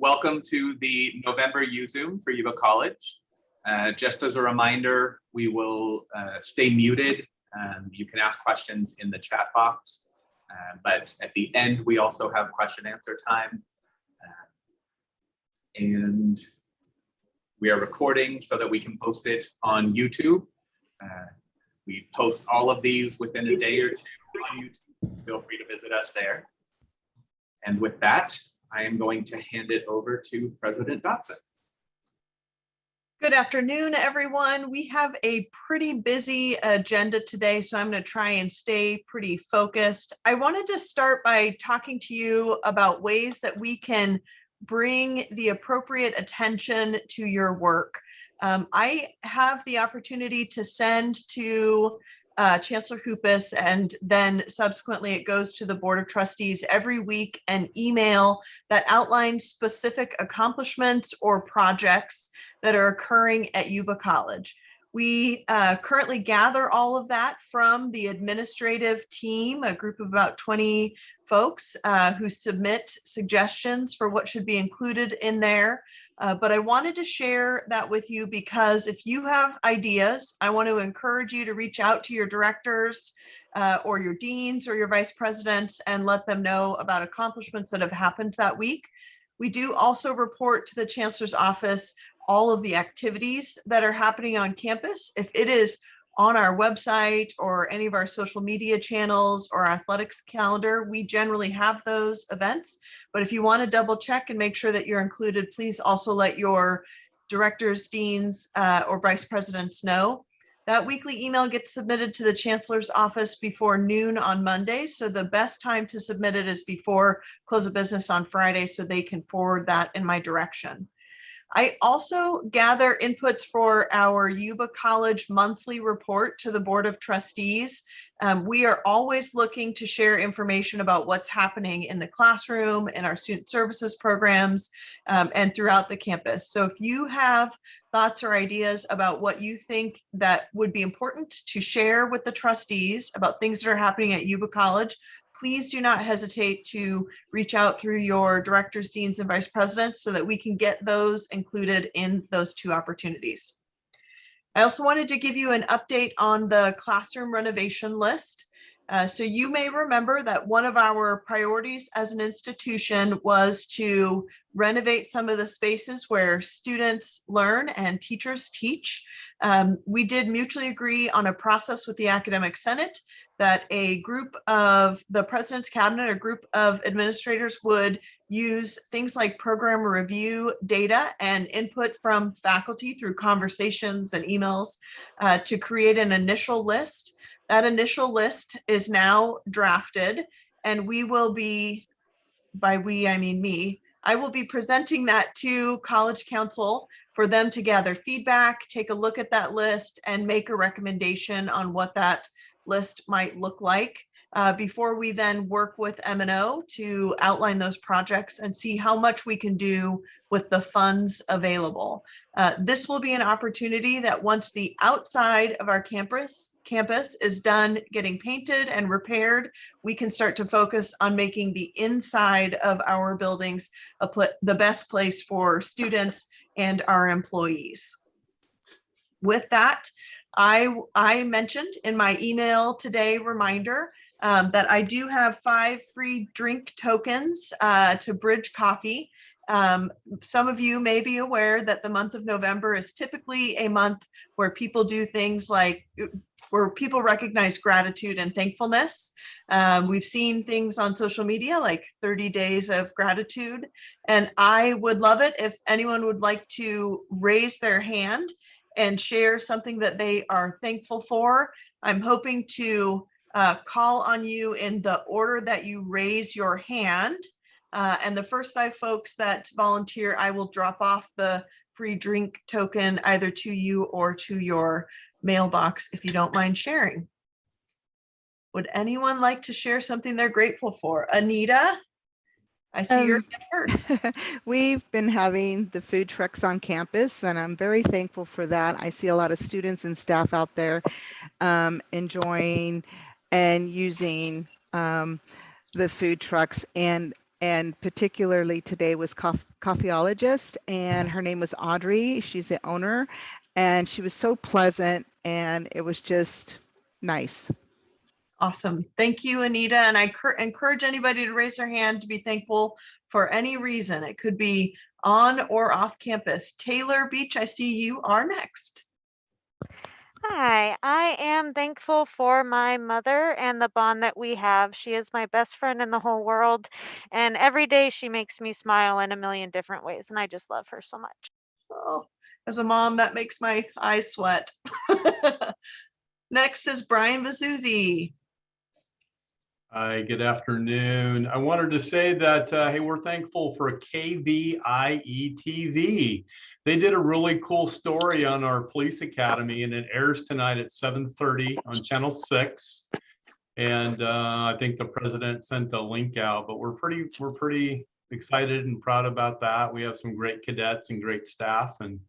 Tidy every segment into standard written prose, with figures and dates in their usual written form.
Welcome to the November YuZoom for Yuba College. Just as a reminder, we will stay muted. You can ask questions in the chat box, but at the end, we also have question answer time. And we are recording so that we can post it on YouTube. We post all of these within a day or two on YouTube. Feel free to visit us there. And with that, I am going to hand it over to President Dotson. Good afternoon, everyone. We have a pretty busy agenda today, so I'm going to try and stay pretty focused. I wanted to start by talking to you about ways that we can bring the appropriate attention to your work. I have the opportunity to send to Chancellor Hoopus, and then subsequently it goes to the Board of Trustees every week, an email that outlines specific accomplishments or projects that are occurring at Yuba College. We currently gather all of that from the administrative team, a group of about 20 folks who submit suggestions for what should be included in there. But I wanted to share that with you because if you have ideas, I want to encourage you to reach out to your directors or your deans or your vice presidents and let them know about accomplishments that have happened that week. We do also report to the Chancellor's office all of the activities that are happening on campus. If it is on our website or any of our social media channels or athletics calendar, we generally have those events. But if you want to double check and make sure that you're included, please also let your directors, deans, or vice presidents know. That weekly email gets submitted to the Chancellor's office before noon on Mondays. So the best time to submit it is before close of business on Friday so they can forward that in my direction. I also gather inputs for our Yuba College monthly report to the Board of Trustees. We are always looking to share information about what's happening in the classroom, in our student services programs, and throughout the campus. So if you have thoughts or ideas about what you think that would be important to share with the trustees about things that are happening at Yuba College, please do not hesitate to reach out through your directors, deans, and vice presidents so that we can get those included in those two opportunities. I also wanted to give you an update on the classroom renovation list. So you may remember that one of our priorities as an institution was to renovate some of the spaces where students learn and teachers teach. We did mutually agree on a process with the Academic Senate that a group of the President's Cabinet, a group of administrators would use things like program review data and input from faculty through conversations and emails to create an initial list. That initial list is now drafted, and we will be, by we, I mean me, I will be presenting that to College Council for them to gather feedback, take a look at that list, and make a recommendation on what that list might look like before we then work with M&O to outline those projects and see how much we can do with the funds available. This will be an opportunity that once the outside of our campus is done getting painted and repaired, we can start to focus on making the inside of our buildings the best place for students and our employees. With that, I mentioned in my email today reminder that I do have 5 free drink tokens to Bridge Coffee. Some of you may be aware that the month of November is typically a month where people do things like where people recognize gratitude and thankfulness. We've seen things on social media like 30 days of gratitude, and I would love it if anyone would like to raise their hand and share something that they are thankful for. I'm hoping to call on you in the order that you raise your hand. And the first 5 folks that volunteer, I will drop off the free drink token either to you or to your mailbox if you don't mind sharing. Would anyone like to share something they're grateful for? Anita? I see your hand first. We've been having the food trucks on campus, and I'm very thankful for that. I see a lot of students and staff out there enjoying and using the food trucks. And and particularly today was coffeeologist, and her name was Audrey. She's the owner, and she was so pleasant, and it was just nice. Awesome. Thank you, Anita. And I encourage anybody to raise their hand to be thankful for any reason. It could be on or off campus. Taylor Beach, I see you are next. Hi, I am thankful for my mother and the bond that we have. She is my best friend in the whole world, and every day she makes me smile in a million different ways, and I just love her so much. Oh, as a mom, that makes my eyes sweat. Next is Brian Vazuzzi. Hi, good afternoon. I wanted to say that, hey, we're thankful for KVIE TV. They did a really cool story on our police academy, and it airs tonight at 7:30 on Channel 6. And I think the president sent a link out, but we're pretty excited and proud about that. We have some great cadets and great staff, and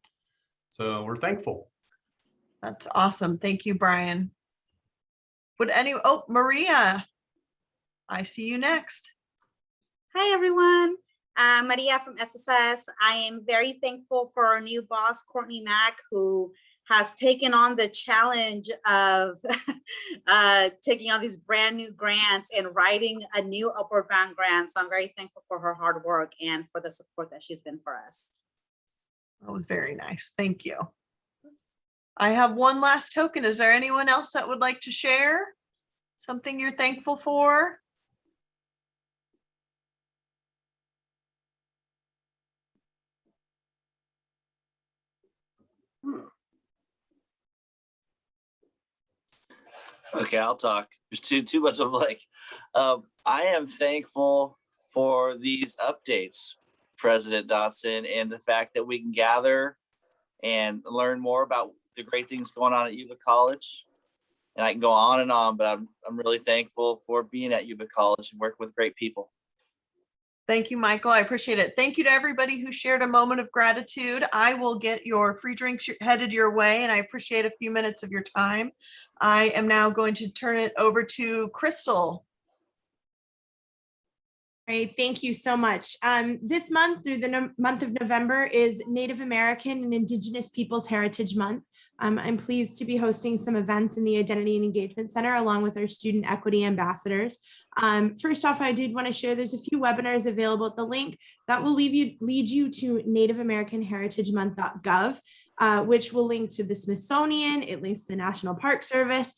so we're thankful. That's awesome. Thank you, Brian. Oh, Maria, I see you next. Hi, everyone. Maria from SSS. I am very thankful for our new boss, Courtney Mack, who has taken on the challenge of taking on these brand new grants and writing a new upward bound grant. So I'm very thankful for her hard work and for the support that she's been for us. That was very nice. Thank you. I have one last token. Is there anyone else that would like to share something you're thankful for? Okay, I'll talk. There's too much of like, I am thankful for these updates, President Dotson, and the fact that we can gather and learn more about the great things going on at Yuba College. And I can go on and on, but I'm really thankful for being at Yuba College and working with great people. Thank you, Michael. I appreciate it. Thank you to everybody who shared a moment of gratitude. I will get your free drinks headed your way, and I appreciate a few minutes of your time. I am now going to turn it over to Crystal. Great, thank you so much. This month through the month of November is Native American and Indigenous Peoples Heritage Month. I'm pleased to be hosting some events in the Identity and Engagement Center along with our student equity ambassadors. First off, I did want to share there's a few webinars available at the link that will lead you to nativeamericanheritagemonth.gov, which will link to the Smithsonian, it links to the National Park Service.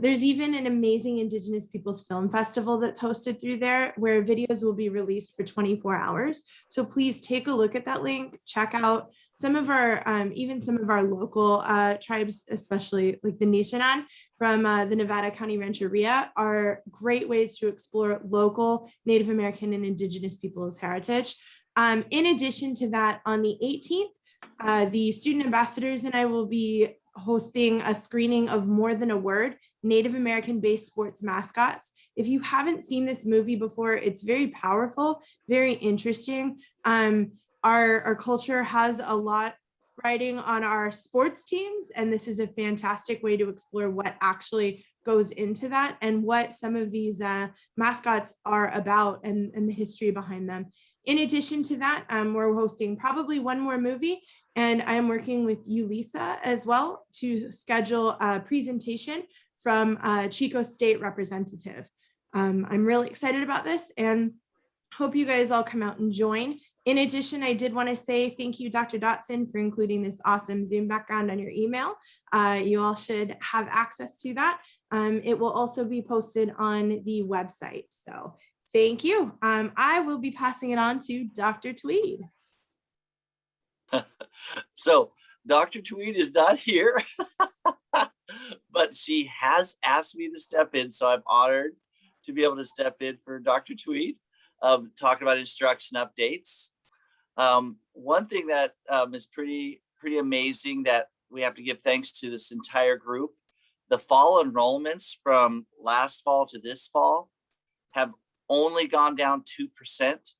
There's even an amazing Indigenous Peoples Film Festival that's hosted through there where videos will be released for 24 hours. So please take a look at that link, check out some of our, even some of our local tribes, especially like the Nishanan from the Nevada County Rancheria, are great ways to explore local Native American and Indigenous Peoples heritage. In addition to that, on the 18th, the student ambassadors and I will be hosting a screening of More Than a Word, Native American-based sports mascots. If you haven't seen this movie before, it's very powerful, very interesting. Our culture has a lot riding on our sports teams, and this is a fantastic way to explore what actually goes into that and what some of these mascots are about and the history behind them. In addition to that, we're hosting probably one more movie, and I am working with ULISA as well to schedule a presentation from Chico State representative. I'm really excited about this and hope you guys all come out and join. In addition, I did want to say thank you, Dr. Dotson, for including this awesome Zoom background on your email. You all should have access to that. It will also be posted on the website. So thank you. I will be passing it on to Dr. Tweed. So Dr. Tweed is not here, but she has asked me to step in. So I'm honored to be able to step in for Dr. Tweed, talking about instruction updates. One thing that is pretty amazing that we have to give thanks to this entire group, the fall enrollments from last fall to this fall have only gone down 2%.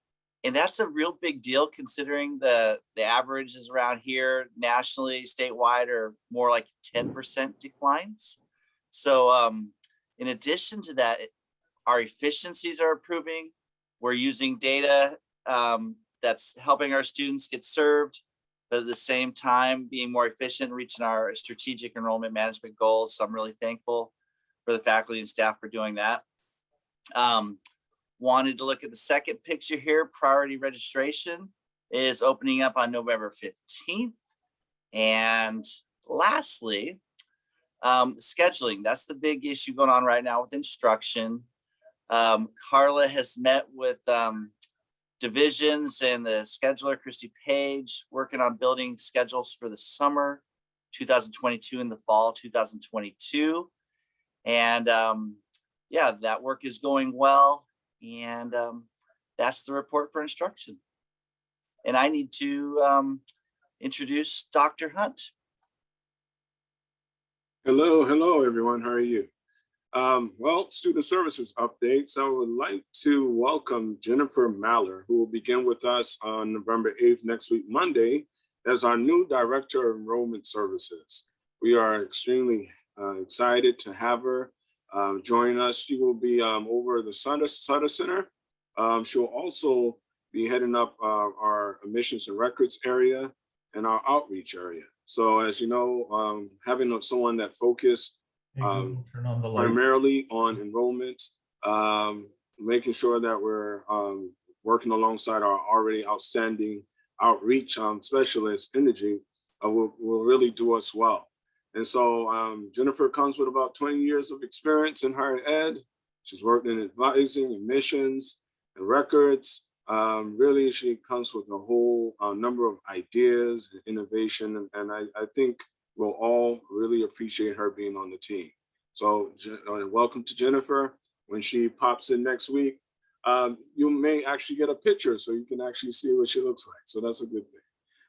And that's a real big deal considering the averages around here nationally, statewide are more like 10% declines. So in addition to that, our efficiencies are improving. We're using data that's helping our students get served, but at the same time being more efficient in reaching our strategic enrollment management goals. So I'm really thankful for the faculty and staff for doing that. Wanted to look at the second picture here. Priority registration is opening up on November 15th. And lastly, scheduling. That's the big issue going on right now with instruction. Carla has met with divisions and the scheduler, Christy Page, working on building schedules for the summer 2022 and the fall 2022. And yeah, that work is going well. And that's the report for instruction. And I need to introduce Dr. Hunt. Hello, everyone. How are you? Well, student services updates. I would like to welcome Jennifer Maller, who will begin with us on November 8th, next week, Monday, as our new Director of Enrollment Services. We are extremely excited to have her join us. She will be over the Sutter Center. She'll also be heading up our admissions and records area and our outreach area. So as you know, having someone that focused primarily on enrollment, making sure that we're working alongside our already outstanding outreach specialist, Energy, will really do us well. And so Jennifer comes with about 20 years of experience in higher ed. She's worked in advising, admissions, and records. Really, she comes with a whole number of ideas and innovation, and I think we'll all really appreciate her being on the team. So welcome to Jennifer. When she pops in next week, you may actually get a picture so you can actually see what she looks like. So that's a good thing.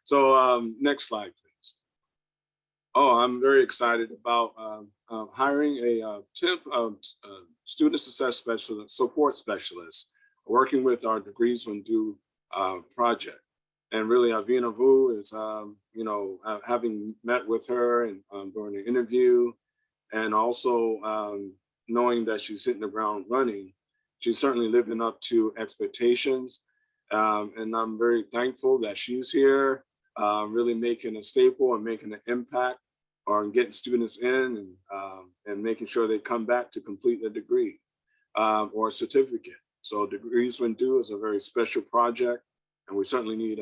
So next slide, please. Oh, I'm very excited about hiring a student success specialist, support specialist, working with our Degrees When Due project. And really, Avina Vu is, having met with her and during the interview, and also knowing that she's hitting the ground running, she's certainly living up to expectations. And I'm very thankful that she's here, really making a staple and making an impact on getting students in and making sure they come back to complete a degree or a certificate. So Degrees When Due is a very special project, and we certainly need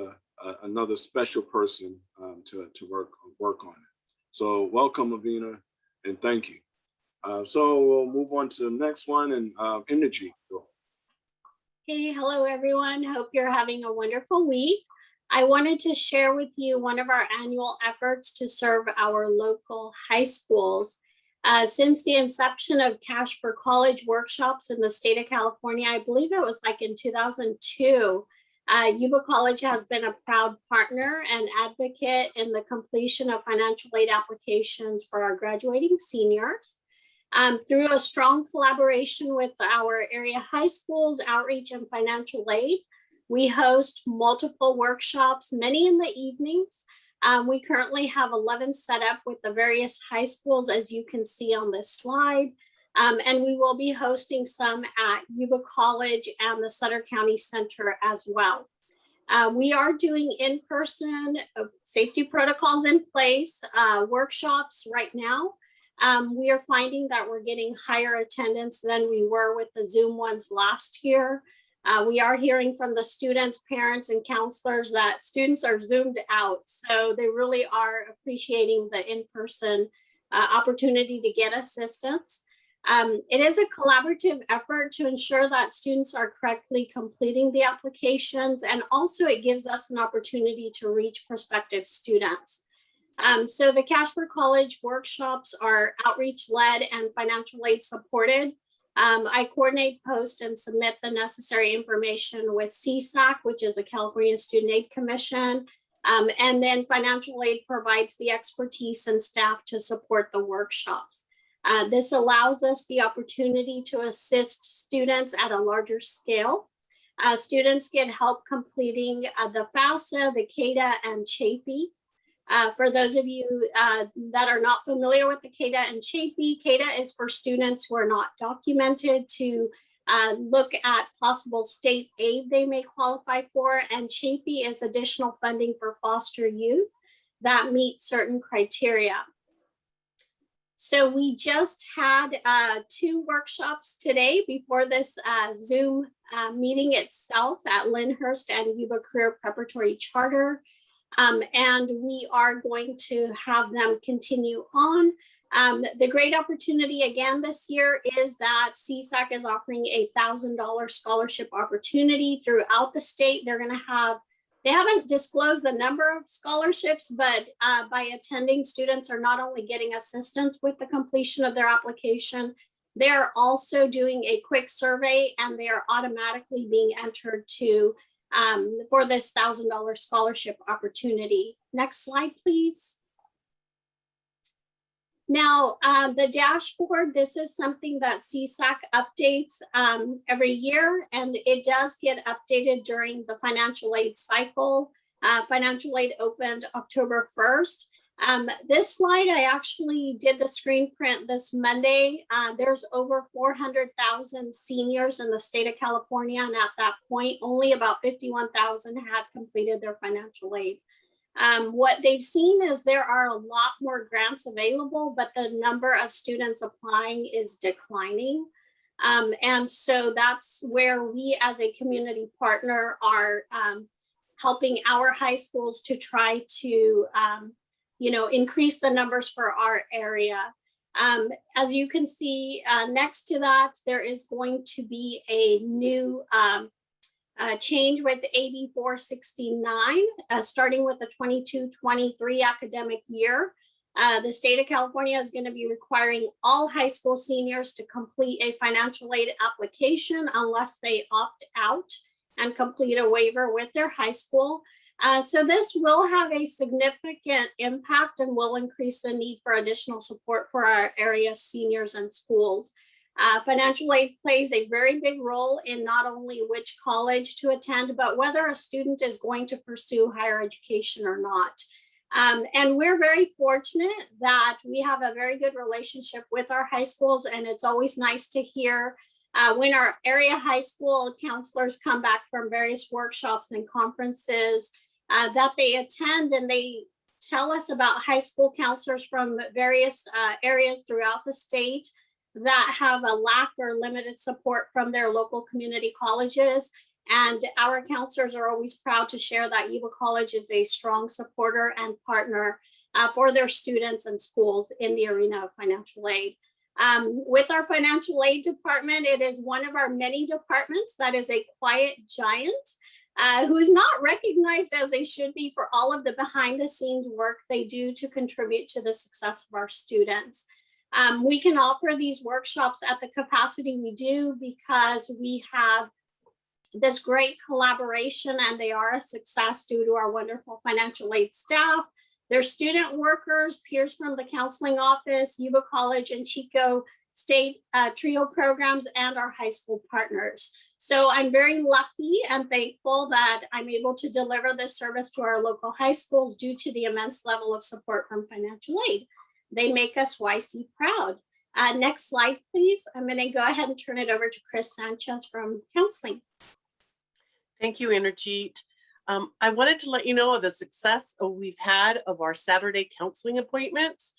another special person to work on it. So welcome, Avina, and thank you. So we'll move on to the next one, and Energy. Hey, hello everyone. Hope you're having a wonderful week. I wanted to share with you one of our annual efforts to serve our local high schools. Since the inception of Cash for College workshops in the state of California, I believe it was like in 2002, Yuba College has been a proud partner and advocate in the completion of financial aid applications for our graduating seniors. Through a strong collaboration with our area high schools, outreach and financial aid, we host multiple workshops, many in the evenings. We currently have 11 set up with the various high schools, as you can see on this slide. And we will be hosting some at Yuba College and the Sutter County Center as well. We are doing in-person safety protocols in place, workshops right now. We are finding that we're getting higher attendance than we were with the Zoom ones last year. We are hearing from the students, parents, and counselors that students are Zoomed out. So they really are appreciating the in-person opportunity to get assistance. It is a collaborative effort to ensure that students are correctly completing the applications, and also it gives us an opportunity to reach prospective students. So the Cash for College workshops are outreach-led and financial aid supported. I coordinate, post, and submit the necessary information with CSAC, which is the California Student Aid Commission. And then financial aid provides the expertise and staff to support the workshops. This allows us the opportunity to assist students at a larger scale. Students get help completing the FAFSA, the CADA, and CHAFE. For those of you that are not familiar with the CADA and CHAFE, CADA is for students who are not documented to look at possible state aid they may qualify for. And Chafee is additional funding for foster youth that meet certain criteria. So we just had 2 workshops today before this Zoom meeting itself at Lyndhurst and Yuba Career Preparatory Charter. And we are going to have them continue on. The great opportunity again this year is that CSAC is offering a $1,000 scholarship opportunity throughout the state. They're going to have, they haven't disclosed the number of scholarships, but by attending, students are not only getting assistance with the completion of their application, they're also doing a quick survey and they are automatically being entered to for this $1,000 scholarship opportunity. Next slide, please. Now, the dashboard, this is something that CSAC updates every year, and it does get updated during the financial aid cycle. Financial aid opened October 1st. This slide, I actually did the screen print this Monday. There's over 400,000 seniors in the state of California, and at that point, only about 51,000 had completed their financial aid. What they've seen is there are a lot more grants available, but the number of students applying is declining. And so that's where we as a community partner are helping our high schools to try to increase the numbers for our area. As you can see next to that, there is going to be a new change with AB 469, starting with the 22-23 academic year. The state of California is going to be requiring all high school seniors to complete a financial aid application unless they opt out and complete a waiver with their high school. So this will have a significant impact and will increase the need for additional support for our area seniors and schools. Financial aid plays a very big role in not only which college to attend, but whether a student is going to pursue higher education or not. And we're very fortunate that we have a very good relationship with our high schools, and it's always nice to hear when our area high school counselors come back from various workshops and conferences that they attend, and they tell us about high school counselors from various areas throughout the state that have a lack or limited support from their local community colleges. And our counselors are always proud to share that Yuba College is a strong supporter and partner for their students and schools in the arena of financial aid. With our financial aid department, it is one of our many departments that is a quiet giant who is not recognized as they should be for all of the behind the scenes work they do to contribute to the success of our students. We can offer these workshops at the capacity we do because we have this great collaboration, and they are a success due to our wonderful financial aid staff, their student workers, peers from the counseling office, Yuba College and Chico State TRIO programs, and our high school partners. So I'm very lucky and thankful that I'm able to deliver this service to our local high schools due to the immense level of support from financial aid. They make us YC proud. Next slide, please. I'm going to go ahead and turn it over to Chris Sanchez from counseling. Thank you, Inderjeet. I wanted to let you know of the success we've had of our Saturday counseling appointments.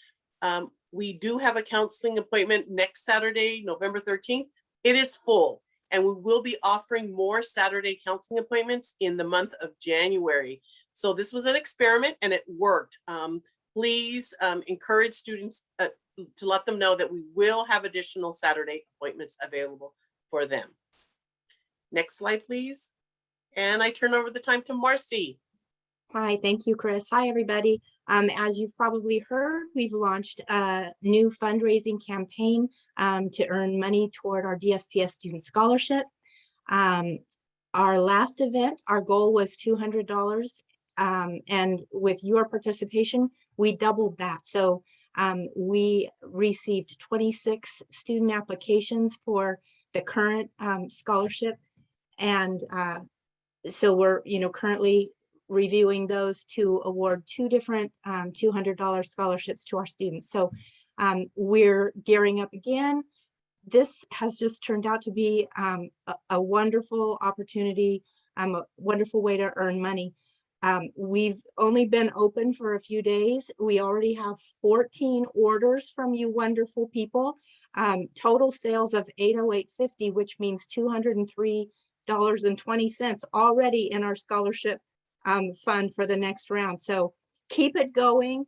We do have a counseling appointment next Saturday, November 13th. It is full, and we will be offering more Saturday counseling appointments in the month of January. So this was an experiment and it worked. Please encourage students to let them know that we will have additional Saturday appointments available for them. Next slide, please. And I turn over the time to Marcy. Hi, thank you, Chris. Hi, everybody. As you've probably heard, we've launched a new fundraising campaign to earn money toward our DSPS student scholarship. Our last event, our goal was $200, and with your participation, we doubled that. So we received 26 student applications for the current scholarship, and so we're currently reviewing those to award 2 different $200 scholarships to our students. So we're gearing up again. this has just turned out to be a wonderful opportunity, a wonderful way to earn money. We've only been open for a few days. We already have 14 orders from you wonderful people. Total sales of $808.50, which means $203.20 already in our scholarship fund for the next round. So keep it going.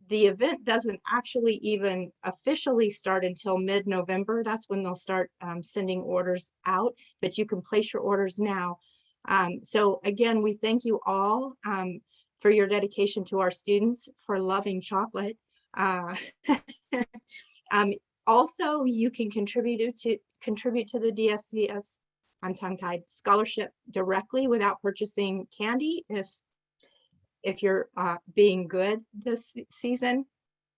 The event doesn't actually even officially start until mid-November. That's when they'll start sending orders out, but you can place your orders now. So again, we thank you all for your dedication to our students, for loving chocolate. Also, you can contribute to the DSPS, I'm tongue-tied, scholarship directly without purchasing candy if you're being good this season,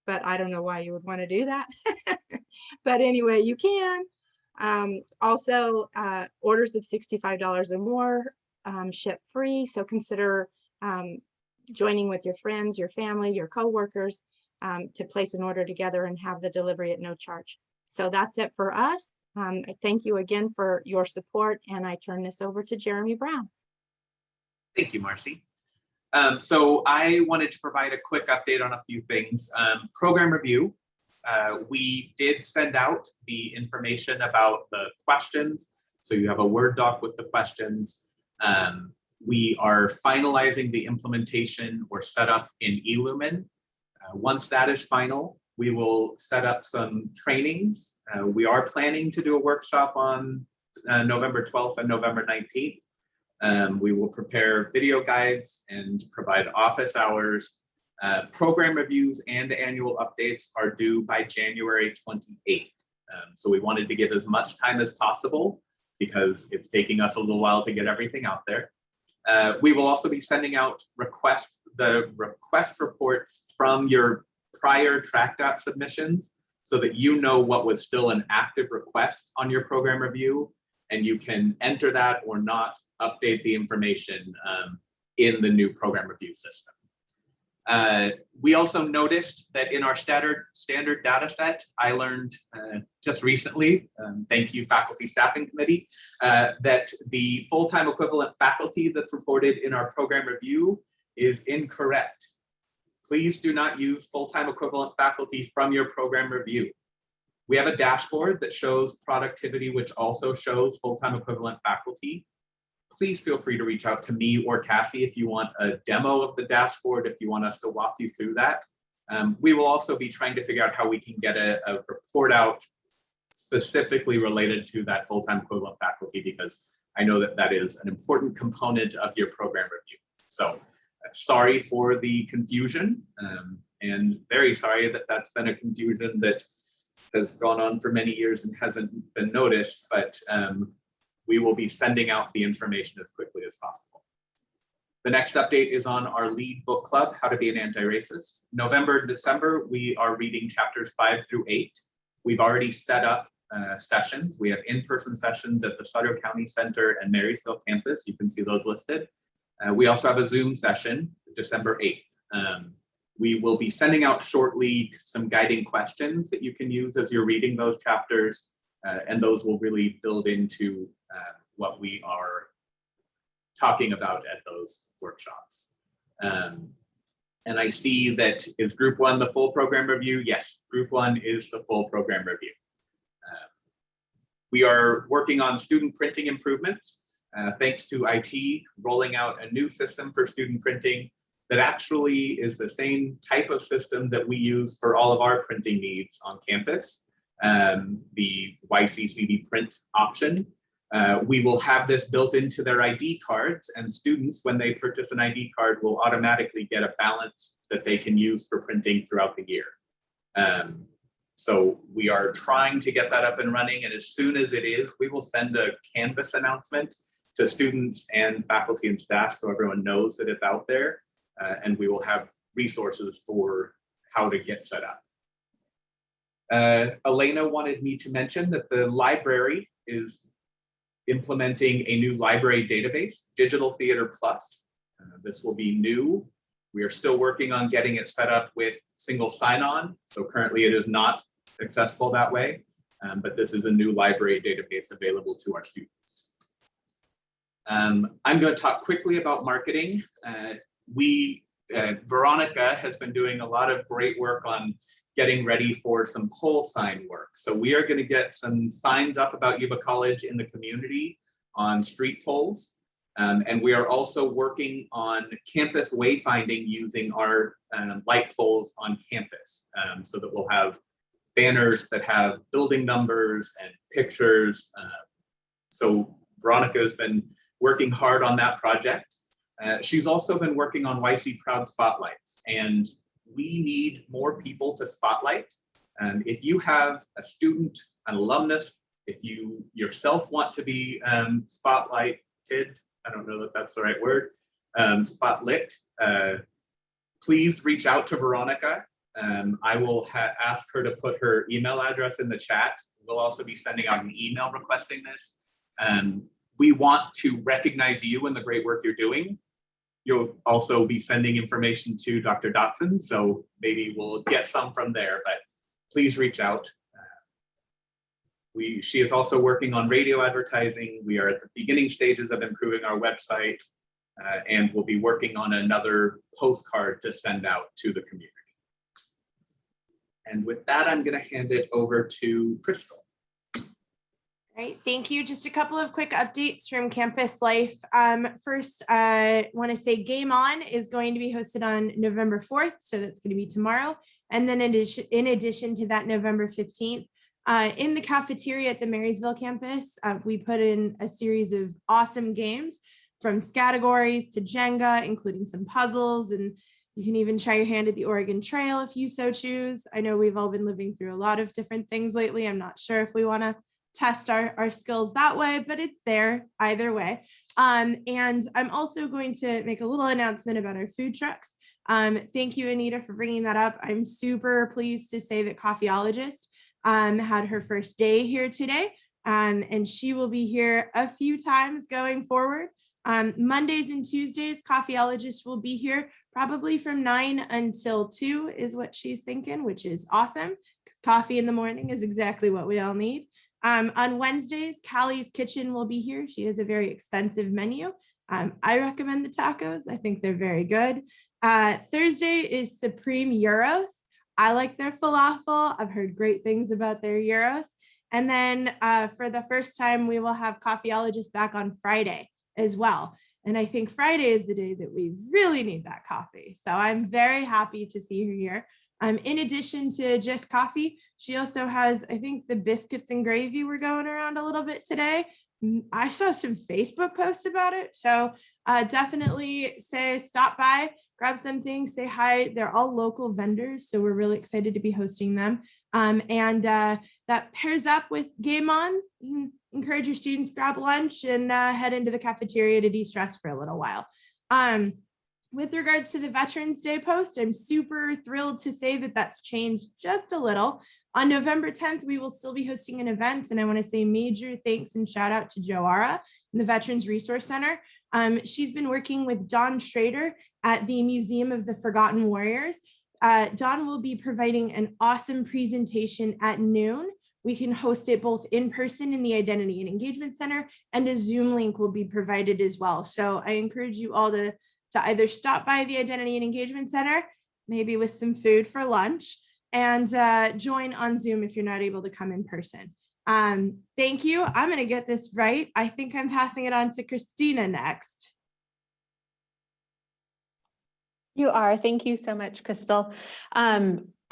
but I don't know why you would want to do that. But anyway, you can. Also, orders of $65 or more ship free. So consider joining with your friends, your family, your coworkers to place an order together and have the delivery at no charge. So that's it for us. I thank you again for your support, and I turn this over to Jeremy Brown. Thank you, Marcy. So I wanted to provide a quick update on a few things. Program review, we did send out the information about the questions. So you have a Word doc with the questions. We are finalizing the implementation or setup in eLumen. Once that is final, we will set up some trainings. We are planning to do a workshop on November 12th and November 19th. We will prepare video guides and provide office hours. Program reviews and annual updates are due by January 28th. So we wanted to give as much time as possible because it's taking us a little while to get everything out there. We will also be sending out request reports from your prior TRACDOT submissions so that you know what was still an active request on your program review, and you can enter that or not update the information in the new program review system. We also noticed that in our standard data set, I learned just recently, thank you Faculty Staffing Committee, that the full-time equivalent faculty that's reported in our program review is incorrect. Please do not use full-time equivalent faculty from your program review. We have a dashboard that shows productivity, which also shows full-time equivalent faculty. Please feel free to reach out to me or Cassie if you want a demo of the dashboard, if you want us to walk you through that. We will also be trying to figure out how we can get a report out specifically related to that full-time equivalent faculty, because I know that that is an important component of your program review. So sorry for the confusion, and very sorry that that's been a confusion that has gone on for many years and hasn't been noticed, but we will be sending out the information as quickly as possible. The next update is on our lead book club, How to Be an Anti-Racist. November and December, we are reading chapters 5 through 8. We've already set up sessions. We have in-person sessions at the Sutter County Center and Marysville campus. You can see those listed. We also have a Zoom session, December 8th. We will be sending out shortly some guiding questions that you can use as you're reading those chapters, and those will really build into what we are talking about at those workshops. And I see that is Group 1 the full program review? Yes, Group 1 is the full program review. We are working on student printing improvements, thanks to IT rolling out a new system for student printing that actually is the same type of system that we use for all of our printing needs on campus, the YCCD print option. We will have this built into their ID cards, and students, when they purchase an ID card, will automatically get a balance that they can use for printing throughout the year. So we are trying to get that up and running, and as soon as it is, we will send a Canvas announcement to students and faculty and staff so everyone knows that it's out there, and we will have resources for how to get set up. Elena wanted me to mention that the library is implementing a new library database, Digital Theater Plus. This will be new. We are still working on getting it set up with single sign-on. So currently it is not accessible that way. but this is a new library database available to our students. I'm going to talk quickly about marketing. Veronica has been doing a lot of great work on getting ready for some pole sign work. So we are going to get some signs up about Yuba College in the community on street poles. And we are also working on campus wayfinding using our light poles on campus, so that we'll have banners that have building numbers and pictures. So Veronica has been working hard on that project. She's also been working on YC Proud Spotlights, and we need more people to spotlight. If you have a student, an alumnus, if you yourself want to be spotlighted, I don't know that that's the right word, spotlit, please reach out to Veronica. I will ask her to put her email address in the chat. We'll also be sending out an email requesting this. We want to recognize you and the great work you're doing. You'll also be sending information to Dr. Dotson, so maybe we'll get some from there, but please reach out. She is also working on radio advertising. We are at the beginning stages of improving our website, and we'll be working on another postcard to send out to the community. And with that, I'm going to hand it over to Crystal. Great, thank you. Just a couple of quick updates from campus life. First, I want to say Game On is going to be hosted on November 4th, so that's going to be tomorrow. And then in addition to that, November 15th, in the cafeteria at the Marysville campus, we put in a series of awesome games from categories to Jenga, including some puzzles, and you can even try your hand at the Oregon Trail if you so choose. I know we've all been living through a lot of different things lately. I'm not sure if we want to test our skills that way, but it's there either way. And I'm also going to make a little announcement about our food trucks. Thank you, Anita, for bringing that up. I'm super pleased to say that Coffeeologist had her first day here today, and she will be here a few times going forward. Mondays and Tuesdays, Coffeeologist will be here probably from 9 until 2 is what she's thinking, which is awesome because coffee in the morning is exactly what we all need. On Wednesdays, Callie's Kitchen will be here. She has a very extensive menu. I recommend the tacos. I think they're very good. Thursday is Supreme Euros. I like their falafel. I've heard great things about their euros. And then for the first time, we will have Coffeeologist back on Friday as well. And I think Friday is the day that we really need that coffee. So I'm very happy to see her here. In addition to just coffee, she also has, I think, the biscuits and gravy were going around a little bit today. I saw some Facebook posts about it. So definitely stop by, grab something, say hi. They're all local vendors, so we're really excited to be hosting them. And that pairs up with Game On. You can encourage your students, grab lunch, and head into the cafeteria to de-stress for a little while. With regards to the Veterans Day post, I'm super thrilled to say that that's changed just a little. On November 10th, we will still be hosting an event, and I want to say major thanks and shout out to Joara in the Veterans Resource Center. She's been working with Dawn Schrader at the Museum of the Forgotten Warriors. Dawn will be providing an awesome presentation at noon. We can host it both in person in the Identity and Engagement Center, and a Zoom link will be provided as well. So I encourage you all to either stop by the Identity and Engagement Center, maybe with some food for lunch, and join on Zoom if you're not able to come in person. Thank you. I'm going to get this right. I think I'm passing it on to Christina next. You are. Thank you so much, Crystal.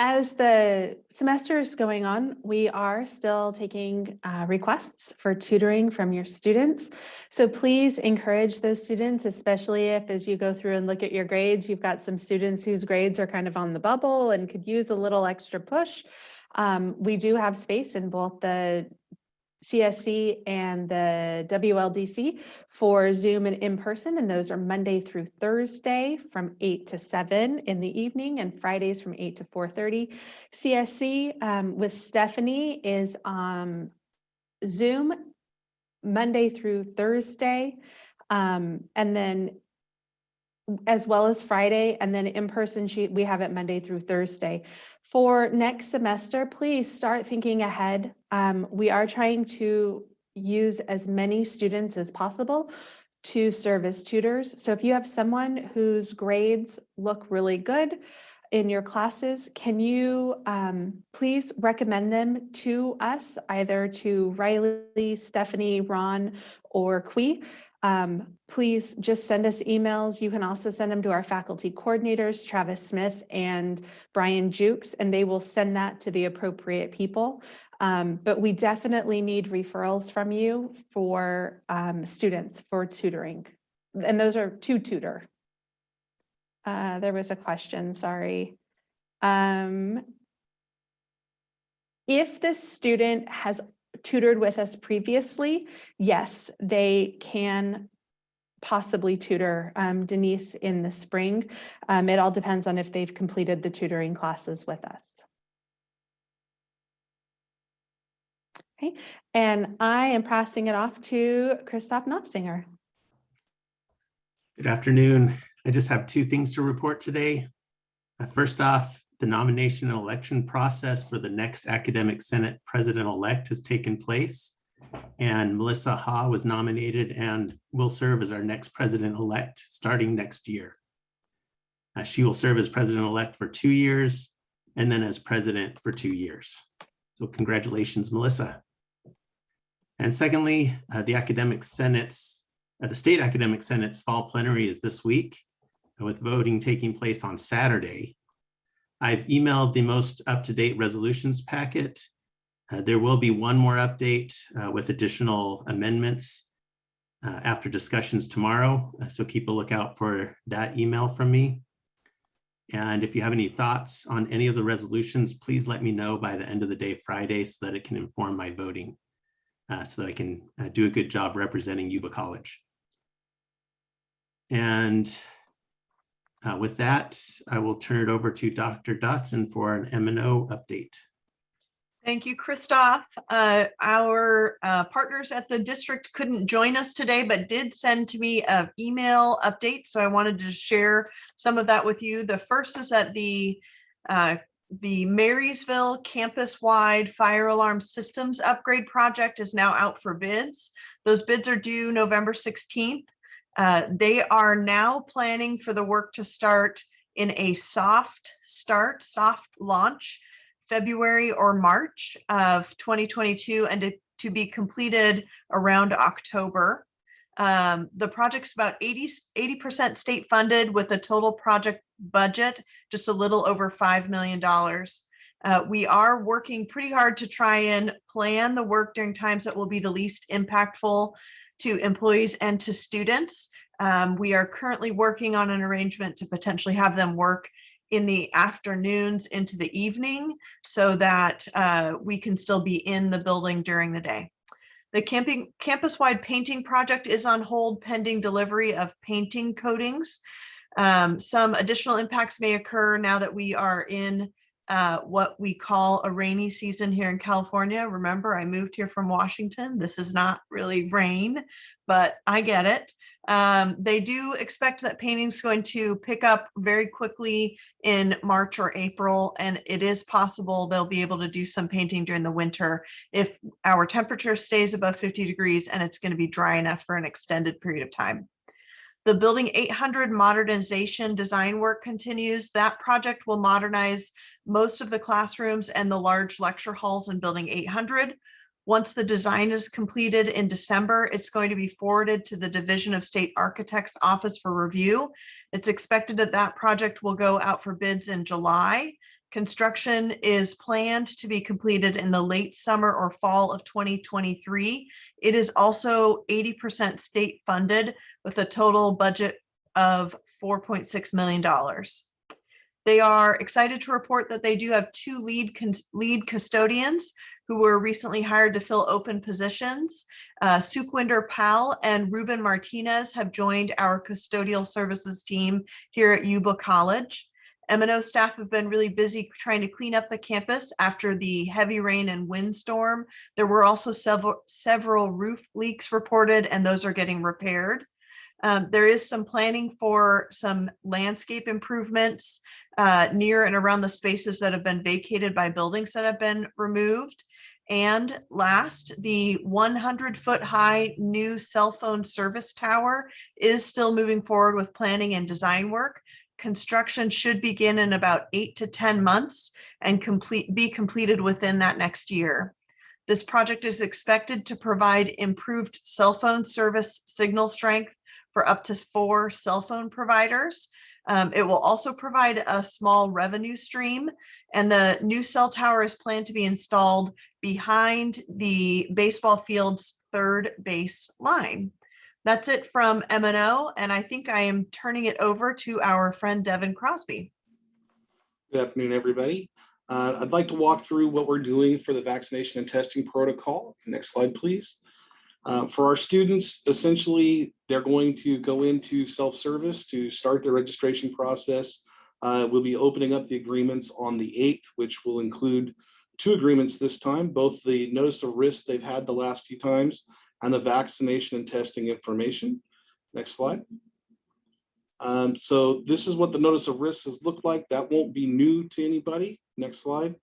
As the semester is going on, we are still taking requests for tutoring from your students. So please encourage those students, especially if as you go through and look at your grades, you've got some students whose grades are kind of on the bubble and could use a little extra push. We do have space in both the CSC and the WLDC for Zoom and in person, and those are Monday through Thursday from 8 to 7 in the evening and Fridays from 8 to 4:30. CSC with Stephanie is Zoom Monday through Thursday, and then as well as Friday, and then in-person we have it Monday through Thursday. For next semester, please start thinking ahead. We are trying to use as many students as possible to serve as tutors. So if you have someone whose grades look really good in your classes, can you please recommend them to us, either to Riley, Stephanie, Ron, or Kui? Please just send us emails. You can also send them to our faculty coordinators, Travis Smith and Brian Jukes, and they will send that to the appropriate people. But we definitely need referrals from you for students for tutoring. And those are to tutor. There was a question, sorry. If the student has tutored with us previously, yes, they can possibly tutor Denise in the spring. It all depends on if they've completed the tutoring classes with us. Okay, and I am passing it off to Christoph Nostinger. Good afternoon. I just have two things to report today. First off, the nomination and election process for the next Academic Senate President-elect has taken place, and Melissa Ha was nominated and will serve as our next President-elect starting next year. She will serve as President-elect for 2 years and then as President for 2 years. So congratulations, Melissa. And secondly, the State Academic Senate's Fall Plenary is this week, with voting taking place on Saturday. I've emailed the most up-to-date resolutions packet. There will be one more update with additional amendments after discussions tomorrow. So keep a lookout for that email from me. And if you have any thoughts on any of the resolutions, please let me know by the end of the day Friday so that it can inform my voting, so that I can do a good job representing Yuba College. And with that, I will turn it over to Dr. Dotson for an M&O update. Thank you, Christoph. Our partners at the district couldn't join us today, but did send to me an email update. So I wanted to share some of that with you. The first is that the Marysville campus-wide fire alarm systems upgrade project is now out for bids. Those bids are due November 16th. They are now planning for the work to start in a soft launch, February or March of 2022, and to be completed around October. The project's about 80% state funded, with a total project budget just a little over $5 million. We are working pretty hard to try and plan the work during times that will be the least impactful to employees and to students. We are currently working on an arrangement to potentially have them work in the afternoons into the evening so that we can still be in the building during the day. The campus-wide painting project is on hold pending delivery of painting coatings. Some additional impacts may occur now that we are in what we call a rainy season here in California. Remember, I moved here from Washington. This is not really rain, but I get it. They do expect that painting is going to pick up very quickly in March or April, and it is possible they'll be able to do some painting during the winter if our temperature stays above 50 degrees and it's going to be dry enough for an extended period of time. The Building 800 modernization design work continues. That project will modernize most of the classrooms and the large lecture halls in Building 800. Once the design is completed in December, it's going to be forwarded to the Division of State Architects Office for review. It's expected that that project will go out for bids in July. Construction is planned to be completed in the late summer or fall of 2023. It is also 80% state funded with a total budget of $4.6 million. They are excited to report that they do have two lead custodians who were recently hired to fill open positions. Sukhwinder Pal and Ruben Martinez have joined our custodial services team here at Yuba College. M&O staff have been really busy trying to clean up the campus after the heavy rain and windstorm. There were also several roof leaks reported, and those are getting repaired. There is some planning for some landscape improvements near and around the spaces that have been vacated by buildings that have been removed. And last, the 100-foot high new cell phone service tower is still moving forward with planning and design work. Construction should begin in about 8 to 10 months and be completed within that next year. This project is expected to provide improved cell phone service signal strength for up to 4 cell phone providers. It will also provide a small revenue stream, and the new cell tower is planned to be installed behind the baseball field's third base line. That's it from M&O, and I think I am turning it over to our friend Devin Crosby. Good afternoon, everybody. I'd like to walk through what we're doing for the vaccination and testing protocol. Next slide, please. For our students, essentially, they're going to go into self-service to start their registration process. We'll be opening up the agreements on the 8th, which will include 2 agreements this time, both the notice of risk they've had the last few times and the vaccination and testing information. Next slide. So this is what the notice of risk has looked like. That won't be new to anybody. Next slide.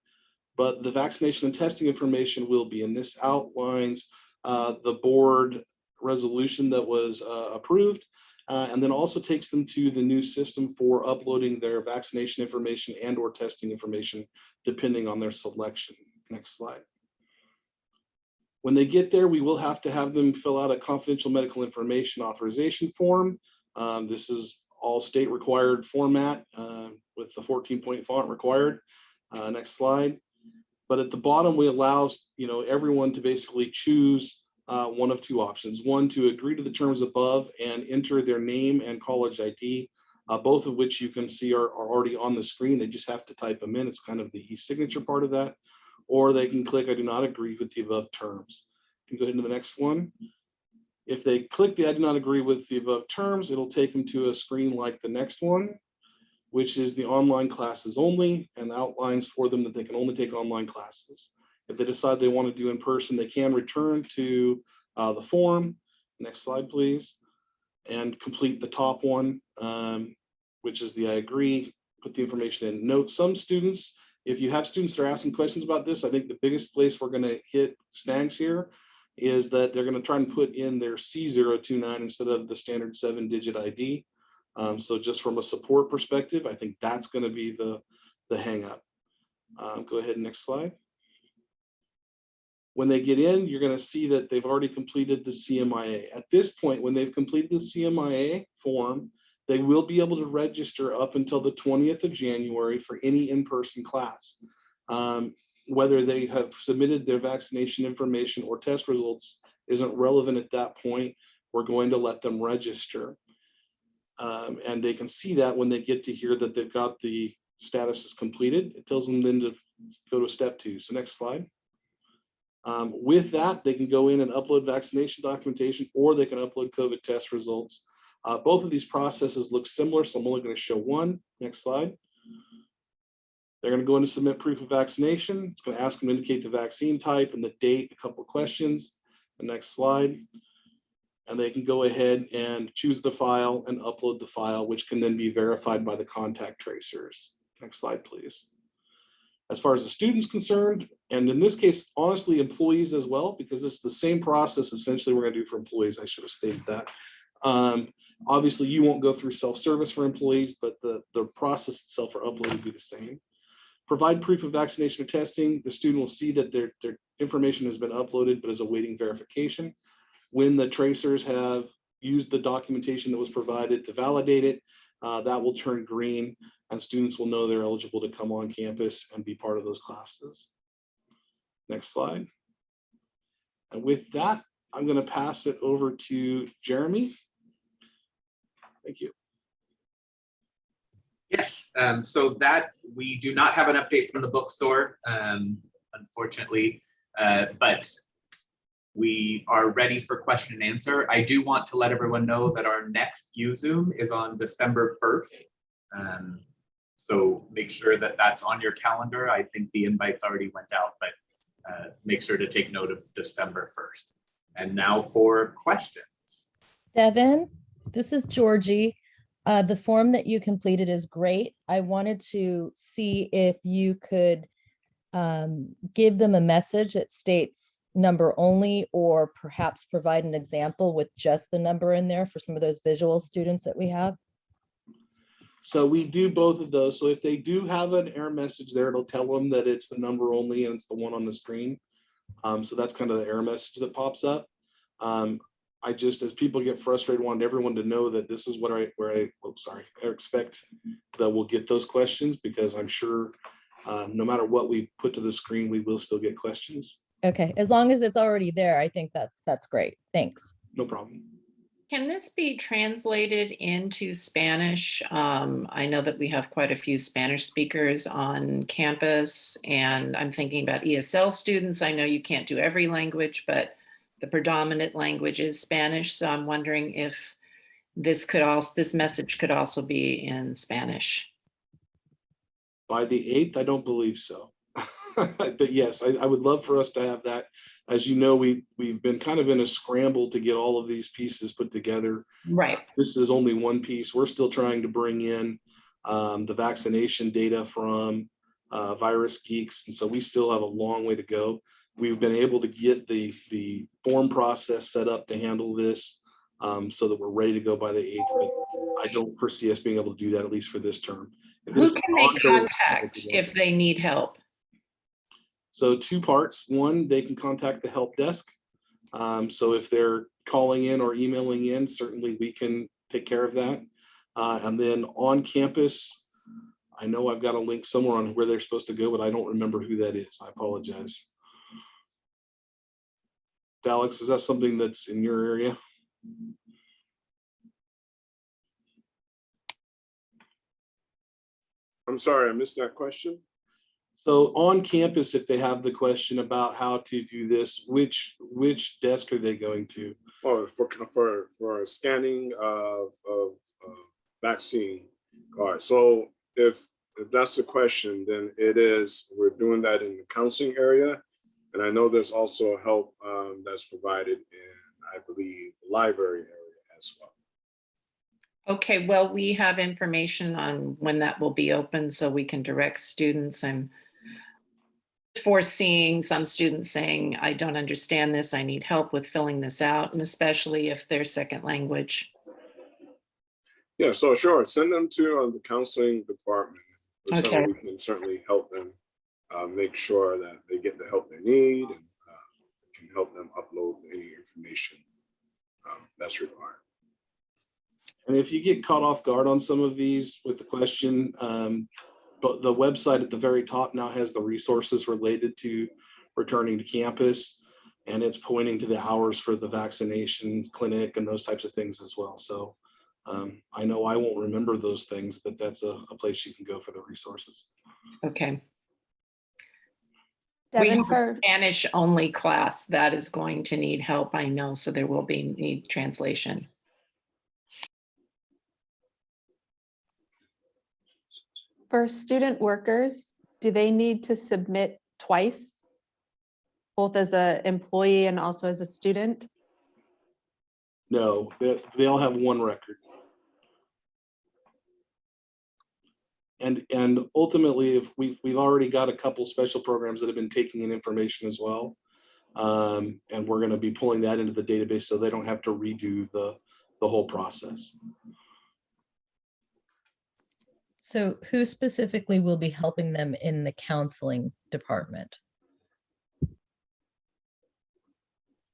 But the vaccination and testing information will be, and this outlines the board resolution that was approved, and then also takes them to the new system for uploading their vaccination information and or testing information, depending on their selection. Next slide. When they get there, we will have to have them fill out a confidential medical information authorization form. This is all state required format with the 14-point font required. Next slide. But at the bottom, we allow everyone to basically choose one of 2 options. One, to agree to the terms above and enter their name and college ID, both of which you can see are already on the screen. They just have to type them in. It's kind of the e-signature part of that. Or they can click, I do not agree with the above terms. You can go ahead to the next one. If they click the I do not agree with the above terms, it'll take them to a screen like the next one, which is the online classes only, and outlines for them that they can only take online classes. If they decide they want to do in person, they can return to the form. Next slide, please. And complete the top one, which is the I agree, put the information in. Note, some students, if you have students that are asking questions about this, I think the biggest place we're going to hit snags here is that they're going to try and put in their C029 instead of the standard 7-digit ID. So just from a support perspective, I think that's going to be the hang up. Go ahead, next slide. When they get in, you're going to see that they've already completed the CMIA. At this point, when they've completed the CMIA form, they will be able to register up until the 20th of January for any in-person class. Whether they have submitted their vaccination information or test results isn't relevant at that point. We're going to let them register. And they can see that when they get to here that they've got the status is completed. It tells them then to go to step 2. So next slide. With that, they can go in and upload vaccination documentation, or they can upload COVID test results. Both of these processes look similar, so I'm only going to show one. Next slide. They're going to go in and submit proof of vaccination. It's going to ask them to indicate the vaccine type and the date, a couple of questions. The next slide. And they can go ahead and choose the file and upload the file, which can then be verified by the contact tracers. Next slide, please. As far as the student's concerned, and in this case, honestly, employees as well, because it's the same process essentially we're going to do for employees. I should have stated that. Obviously, you won't go through self-service for employees, but the process itself for uploading will be the same. Provide proof of vaccination or testing. The student will see that their information has been uploaded, but is awaiting verification. When the tracers have used the documentation that was provided to validate it, that will turn green, and students will know they're eligible to come on campus and be part of those classes. Next slide. And with that, I'm going to pass it over to Jeremy. Thank you. Yes, so that we do not have an update from the bookstore, unfortunately, but we are ready for question and answer. I do want to let everyone know that our next YuZoom is on December 1st. So make sure that that's on your calendar. I think the invites already went out, but make sure to take note of December 1st. And now for questions. Devin, This is Georgie. The form that you completed is great. I wanted to see if you could give them a message that states number only, or perhaps provide an example with just the number in there for some of those visual students that we have. So we do both of those. So if they do have an error message there, it'll tell them that it's the number only and it's the one on the screen. So that's kind of the error message that pops up. I just, as people get frustrated, wanted everyone to know that this is what I expect that we'll get those questions, because I'm sure no matter what we put to the screen, we will still get questions. Okay, as long as it's already there, I think that's great. Thanks. No problem. Can this be translated into Spanish? I know that we have quite a few Spanish speakers on campus, and I'm thinking about ESL students. I know you can't do every language, but the predominant language is Spanish. So I'm wondering if this message could also be in Spanish. By the 8th, I don't believe so. But yes, I would love for us to have that. As you know, we've been kind of in a scramble to get all of these pieces put together. Right. This is only one piece. We're still trying to bring in the vaccination data from Virus Geeks. And so we still have a long way to go. We've been able to get the form process set up to handle this so that we're ready to go by the 8th. But I don't foresee us being able to do that, at least for this term. Who can they contact if they need help? So 2 parts. One, they can contact the help desk. So if they're calling in or emailing in, certainly we can take care of that. And then on campus, I know I've got a link somewhere on where they're supposed to go, but I don't remember who that is. I apologize. Alex, is that something that's in your area? I'm sorry, I missed that question. So on campus, if they have the question about how to do this, which desk are they going to? Oh, for scanning of vaccine card. So if that's the question, then we're doing that in the counseling area. And I know there's also help that's provided in, I believe, the library area as well. Okay, well, we have information on when that will be open so we can direct students. I'm foreseeing some students saying, I don't understand this, I need help with filling this out, and especially if they're second language. Yeah, so sure, send them to the counseling department. Okay. So we can certainly help them make sure that they get the help they need, and can help them upload any information that's required. And if you get caught off guard on some of these with the question, but the website at the very top now has the resources related to returning to campus, and it's pointing to the hours for the vaccination clinic and those types of things as well. So I know I won't remember those things, but that's a place you can go for the resources. Okay. Devin, we have a Spanish only class that is going to need help, I know, so there will be need translation. For student workers, do they need to submit twice, both as an employee and also as a student? No, they all have one record. And ultimately, if we've already got a couple special programs that have been taking in information as well. And we're going to be pulling that into the database so they don't have to redo the whole process. So who specifically will be helping them in the counseling department?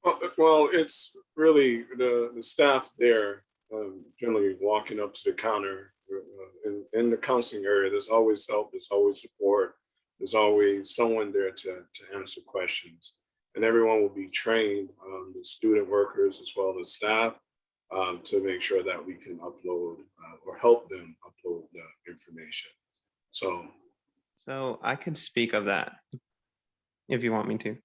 Well, it's really the staff there, generally walking up to the counter. In the counseling area, there's always help, there's always support, there's always someone there to answer questions. And everyone will be trained, the student workers as well as staff, to make sure that we can upload or help them upload the information. So I can speak of that if you want me to.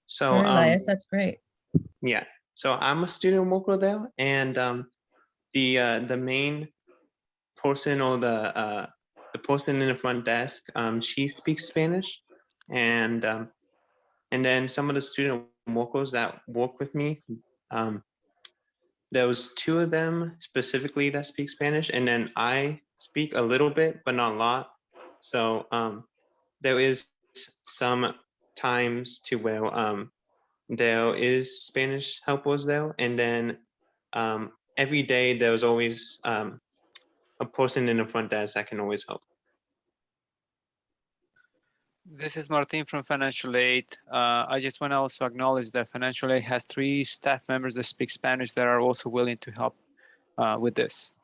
So Sure, Elias, that's great. Yeah, so I'm a student worker there, and the main person or the person in the front desk, she speaks Spanish, and then some of the student workers that work with me, there was 2 of them specifically that speak Spanish, and then I speak a little bit, but not a lot. So there is some times to where there is Spanish help was there, and then every day there was always a person in the front desk that can always help. This is Martin from Financial Aid. I just want to also acknowledge that Financial Aid has 3 staff members that speak Spanish that are also willing to help with this.